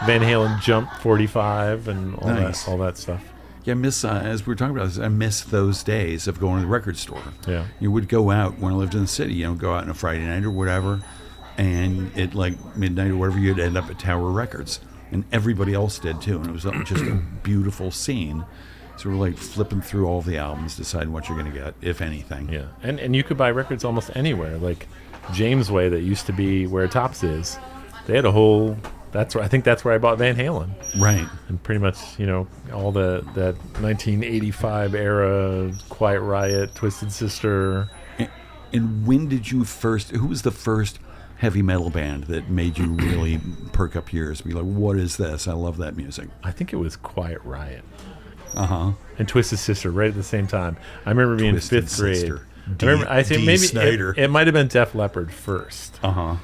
Van Halen Jump 45 and all Nice. that stuff. Yeah, I miss, as we were talking about this, I miss those days of going to the record store. Yeah. You would go out when I lived in the city, go out on a Friday night or whatever, and at like midnight or whatever, you'd end up at Tower Records. And everybody else did too. And it was just a beautiful scene. So we're like flipping through all the albums, deciding what you're going to get, if anything. Yeah. And you could buy records almost anywhere. Like James Way, that used to be where Tops is, they had a whole... I think that's where I bought Van Halen. Right. And pretty much, all that 1985 era, Quiet Riot, Twisted Sister. And when did you who was the first heavy metal band that made you really perk up your ears? Be like, what is this? I love that music. I think it was Quiet Riot. Uh-huh. And Twisted Sister right at the same time. I remember being in fifth grade. I think maybe Snyder. it might have been Def Leppard first. Uh-huh.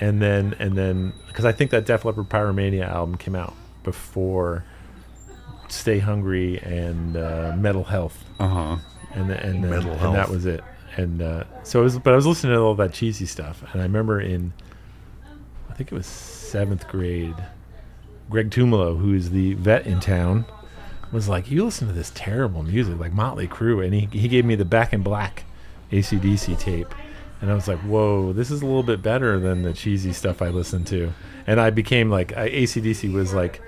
And then, because I think that Def Leppard Pyromania album came out before Stay Hungry and Metal Health. Uh-huh. And Metal Health. that was it. And so I was listening to all that cheesy stuff. And I remember I think it was 7th grade, Greg Tumalo, who is the vet in town, was like, you listen to this terrible music, like Motley Crue. And he gave me the Back in Black AC/DC tape. And I was like, whoa, this is a little bit better than the cheesy stuff I listened to. And I became like, AC/DC was like,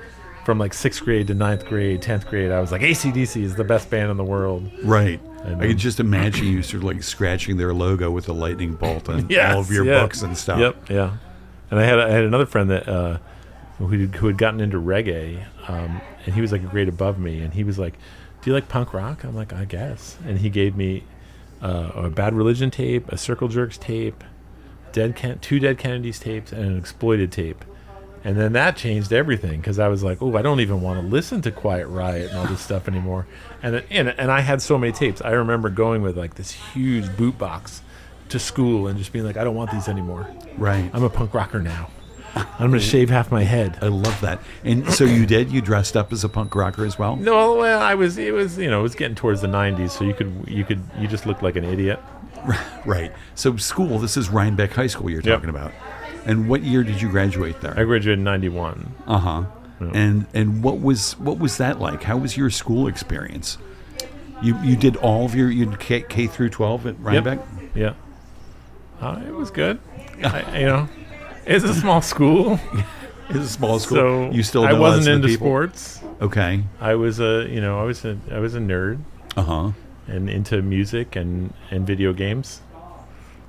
from like 6th grade to 9th grade, 10th grade, I was like, AC/DC is the best band in the world. Right. And I could just imagine you sort of like scratching their logo with a lightning bolt on yes, all of your books and stuff. Yep, yeah. And I had another friend that who had gotten into reggae, and he was like a grade above me, and he was like, do you like punk rock? I'm like, I guess. And he gave me a Bad Religion tape, a Circle Jerks tape, two Dead Kennedys tapes, and an Exploited tape. And then that changed everything, because I was like, oh, I don't even want to listen to Quiet Riot and all this stuff anymore. And I had so many tapes. I remember going with like this huge boot box to school and just being like, I don't want these anymore. Right. I'm a punk rocker now. I'm going to shave half my head. I love that. And so you dressed up as a punk rocker as well? No, well, it was getting towards the 90s, so you just looked like an idiot. Right. So school, this is Rhinebeck High School you're talking about. And what year did you graduate there? I graduated in 91. Uh-huh. Yeah. And what was that like? How was your school experience? You did all of your K through 12 at Rhinebeck? Yep. Yeah. It was good. It's a small school. It's a small school. So you still know I wasn't lots of into people? Sports. Okay. I was a nerd. Uh-huh. And into music and video games.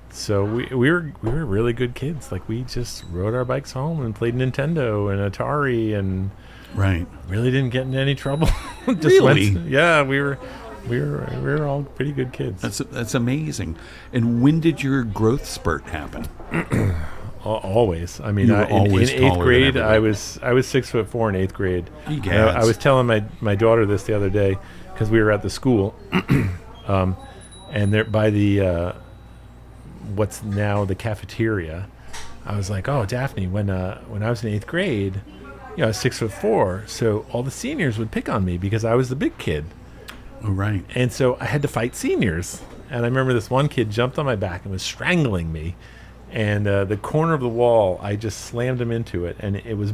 So we were really good kids. Like, we just rode our bikes home and played Nintendo and Atari, and right, really didn't get into any trouble. Just really? We were all pretty good kids. That's amazing. And when did your growth spurt happen? Always. I mean, you were always in 8th grade, I was 6'4" in 8th grade. I was telling my daughter this the other day, because we were at the school, and there by the what's now the cafeteria, I was like, oh, Daphne, when I was in 8th grade, I was 6'4", so all the seniors would pick on me because I was the big kid. Oh, right. And so I had to fight seniors. And I remember this one kid jumped on my back and was strangling me. And the corner of the wall, I just slammed him into it, and it was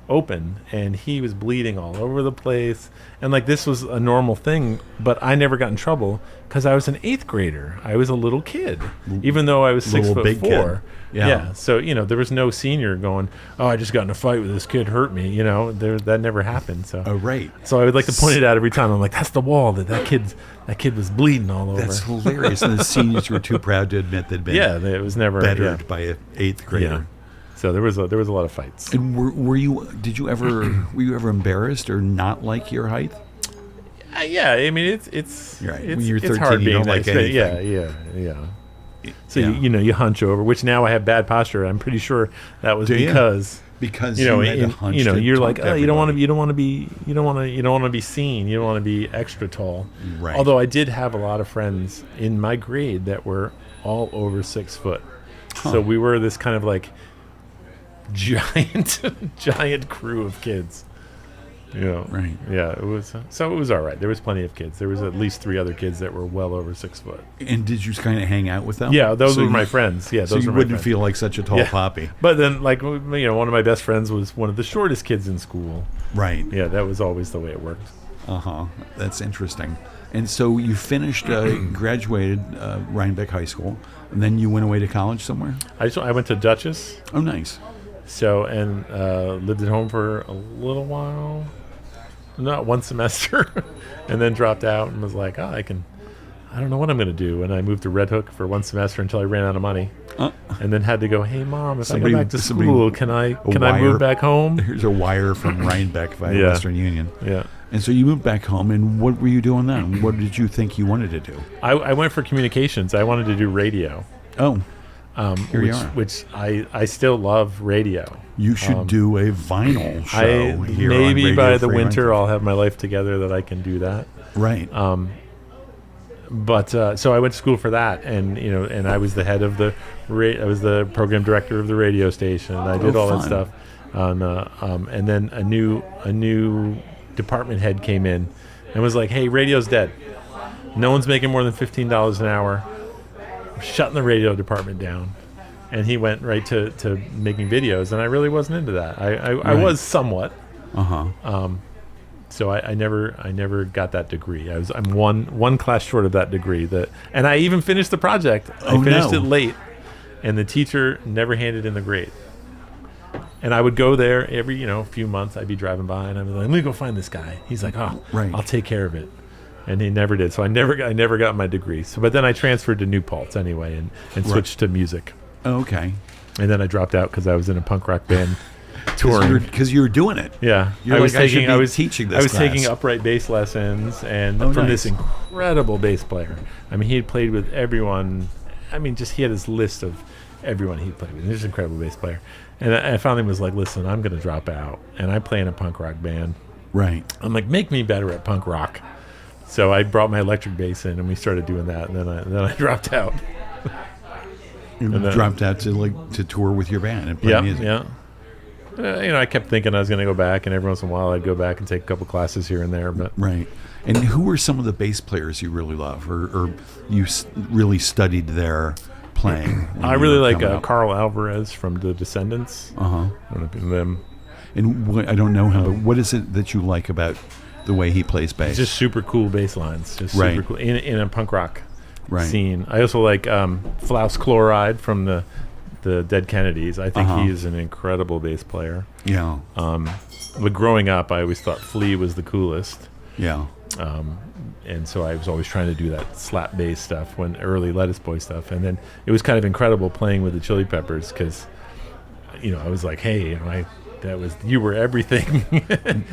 open, and he was bleeding all over the place. And like, this was a normal thing, but I never got in trouble because I was an 8th grader. I was a little kid, even though I was 6'4". Yeah. So there was no senior going, oh, I just got in a fight with this kid, hurt me. That never happened. So right. So I would like to point it out every time. I'm like, that's the wall that kid was bleeding all over. That's hilarious. And the seniors were too proud to admit they'd been it was never bettered by an 8th grader. Yeah. So there was a lot of fights. And were you ever embarrassed or not like your height? Yeah, I mean it's right. It's, when you're 13, it's hard you being don't like anything. Yeah. So you hunch over, which now I have bad posture. I'm pretty sure that was because you had to hunch you're like, to you don't want to be seen. You don't want to be extra tall. Right. Although I did have a lot of friends in my grade that were all over 6 foot. Huh. So we were this kind of like giant crew of kids. Right. Yeah, it was all right. There was plenty of kids. There was at least 3 other kids that were well over 6 foot. And did you kind of hang out with them? Yeah, those were my friends. Yeah, so those you were wouldn't my friends. feel like such a tall poppy. But then, like, one of my best friends was one of the shortest kids in school. Right. Yeah, that was always the way it worked. That's interesting. And so you finished, graduated Rhinebeck High School, and then you went away to college somewhere? I went to Dutchess. Oh, nice. So, and lived at home for a little while, not one semester, and then dropped out and was like, I don't know what I'm going to do. And I moved to Red Hook for one semester until I ran out of money. And then had to go, hey, Mom, if I go back to school, can I move back home? Here's a wire from Rhinebeck via Western Union. Yeah. And so you moved back home, and what were you doing then? What did you think you wanted to do? I went for communications. I wanted to do radio. Oh, here you are. Which I still love radio. You should do a vinyl show here on maybe Radio by the Free winter Rhinebeck. I'll have my life together that I can do that. Right. But so I went to school for that, and and I was the head of the I was the program director of the radio station. And I did all that stuff, and then a new department head came in and was like, "Hey, radio's dead. No one's making more than $15 an hour. We're shutting the radio department down." And he went right to making videos, and I really wasn't into that. I was somewhat. So I never got that degree. I'm one class short of that degree. And I even finished the project. I finished it late, and the teacher never handed in the grade. And I would go there every few months. I'd be driving by, and I'd be like, "Let me go find this guy." He's like, "Oh, I'll take care of it." And he never did. So I never got my degree. So, but then I transferred to New Paltz anyway, and switched to music. Okay. And then I dropped out because I was in a punk rock band. Touring because you were doing it. Yeah, I was teaching this. I was class. taking upright bass lessons, and from this incredible bass player. I mean, he had played with everyone. I mean, he had his list of everyone he played with. He was an incredible bass player, and I finally was like, "Listen, I'm going to drop out, and I play in a punk rock band." Right. I'm like, "Make me better at punk rock." So I brought my electric bass in, and we started doing that, and then I dropped out. You dropped out to tour with your band and play music. Yeah. I kept thinking I was going to go back, and every once in a while I'd go back and take a couple classes here and there. But right. And who were some of the bass players you really love, or you really studied their playing? I really like Carl Alvarez from The Descendants. I don't know if you know them. And I don't know him, but what is it that you like about the way he plays bass? Just super cool bass lines. Just super cool in a punk rock scene. I also like Flaus Chloride from the Dead Kennedys. I think he is an incredible bass player. Yeah. But growing up, I always thought Flea was the coolest. Yeah. And so I was always trying to do that slap bass stuff, early Lettuce Boy stuff. And then it was kind of incredible playing with the Chili Peppers because, I was like, hey, you were everything.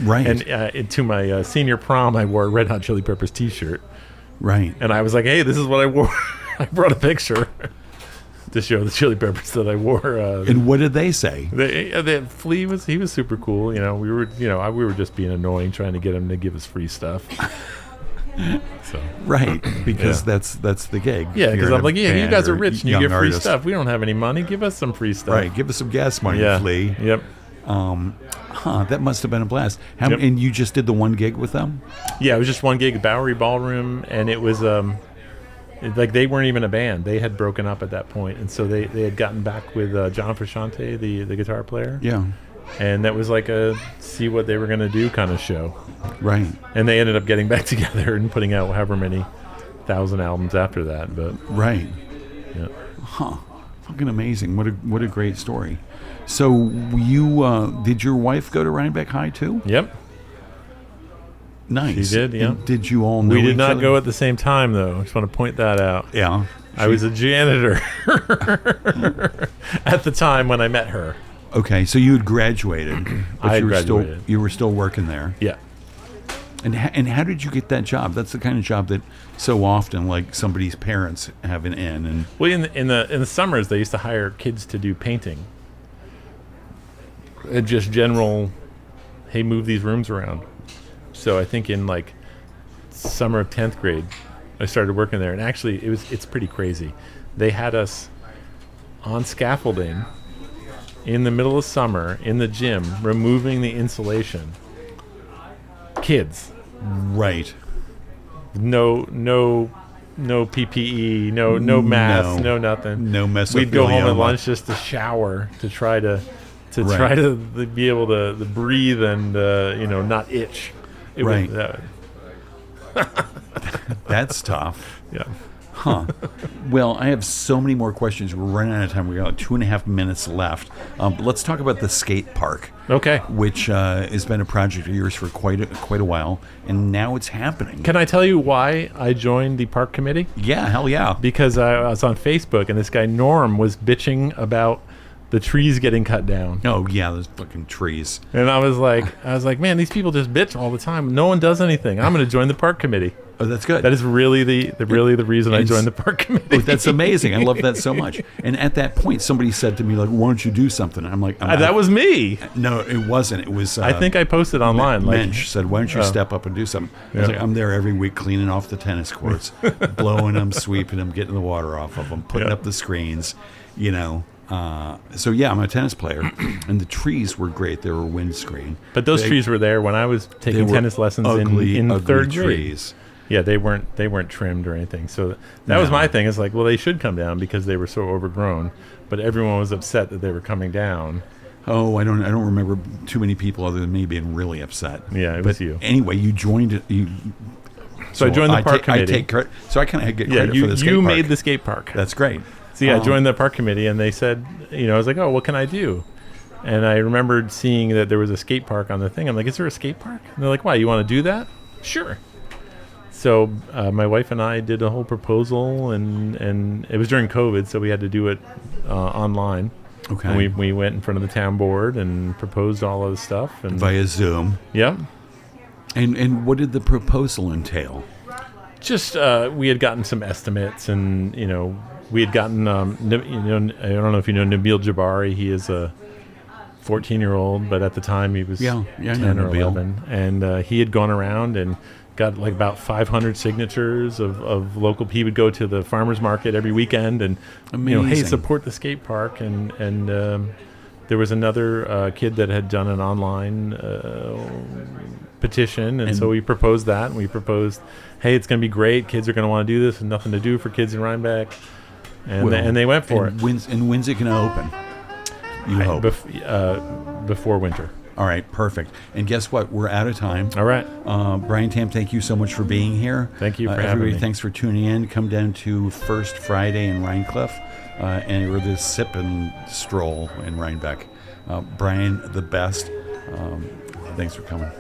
Right. And to my senior prom, I wore a Red Hot Chili Peppers T-shirt. Right. And I was like, hey, this is what I wore. I brought a picture to show the Chili Peppers that I wore. And what did they say? Flea was super cool. We were just being annoying, trying to get him to give us free stuff. So right, because that's the gig. Yeah, because I'm like, you guys are rich and you get free stuff. We don't have any money. Give us some free stuff. Right, give us some gas money, Flea. Yep. That must have been a blast. And you just did the one gig with them? Yeah, it was just one gig, Bowery Ballroom, and it was like they weren't even a band. They had broken up at that point, and so they had gotten back with John Frusciante, the guitar player. Yeah. And that was like a see what they were going to do kind of show. Right. And they ended up getting back together and putting out however many 1,000 albums after that. But right. Yeah. Huh. Fucking amazing. What a great story. So you did your wife go to Rhinebeck High too? Yep. Nice. She did, yeah. And did you all know We did each not other? go at the same time, though. I just want to point that out. Yeah. I was a janitor at the time when I met her. Okay, so you had graduated, but I graduated. You were still working there. Yeah. And how did you get that job? That's the kind of job that so often, like, somebody's parents have an in. And well, in the summers, they used to hire kids to do painting. And just general, hey, move these rooms around. So I think in like summer of 10th grade, I started working there, and actually it's pretty crazy. They had us on scaffolding in the middle of summer in the gym, removing the insulation. Kids. Right. No PPE, no masks, no nothing. No mesothelioma. We'd go home at lunch just to shower to try to try to be able to breathe and not itch. It right. Was, That's tough. Yeah. Huh. Well, I have so many more questions. We're running out of time. We got 2.5 minutes left. But let's talk about the skate park. Okay. Which has been a project of yours for quite a while, and now it's happening. Can I tell you why I joined the park committee? Yeah, hell yeah. Because I was on Facebook, and this guy Norm was bitching about the trees getting cut down. Oh yeah, those fucking trees. And I was like, man, these people just bitch all the time. No one does anything. I'm going to join the park committee. Oh, that's good. That is really the reason I joined the park committee. Oh, that's amazing. I love that so much. And at that point, somebody said to me, like, "Why don't you do something?" I'm like, that was me. No, it wasn't. It was. I think I posted online. Mensch said, "Why don't you step up and do something?" I was like, "I'm there every week, cleaning off the tennis courts, blowing them, sweeping them, getting the water off of them, putting up the screens, you know." So yeah, I'm a tennis player, and the trees were great. They were windscreen, but those trees were there when I was taking tennis lessons in third grade. Trees. Yeah, they weren't trimmed or anything. So that was my thing. It's like, well, they should come down because they were so overgrown. But everyone was upset that they were coming down. Oh, I don't remember too many people other than me being really upset. Yeah, it was you. Anyway, you joined it. So I joined the park committee. I take credit. So I kind of get credit for the skate park. You made the skate park. That's great. So yeah, I joined the park committee, and they said, I was like, oh, what can I do? And I remembered seeing that there was a skate park on the thing. I'm like, is there a skate park? And they're like, why, you want to do that? Sure. So my wife and I did a whole proposal, and it was during COVID, so we had to do it online. Okay. And we went in front of the town board and proposed all of the stuff. And via Zoom. Yeah. And what did the proposal entail? Just we had gotten some estimates, and we had gotten I don't know if you know Nabil Jabari. He is a 14-year-old, but at the time he was 10 or 11, and he had gone around and got like about 500 signatures of local. He would go to the farmers market every weekend and hey, support the skate park, and there was another kid that had done an online petition, and so we proposed that, and we proposed, hey, it's going to be great, kids are going to want to do this, and nothing to do for kids in Rhinebeck, and they went for it. When's it going to open? You hope before winter. All right, perfect. And guess what? We're out of time. All right. Brian Tamm, thank you so much for being here. Thank you for having me. Thanks for tuning in. Come down to First Friday in Rhinecliff, or the Sip and Stroll in Rhinebeck. Brian, the best. Thanks for coming.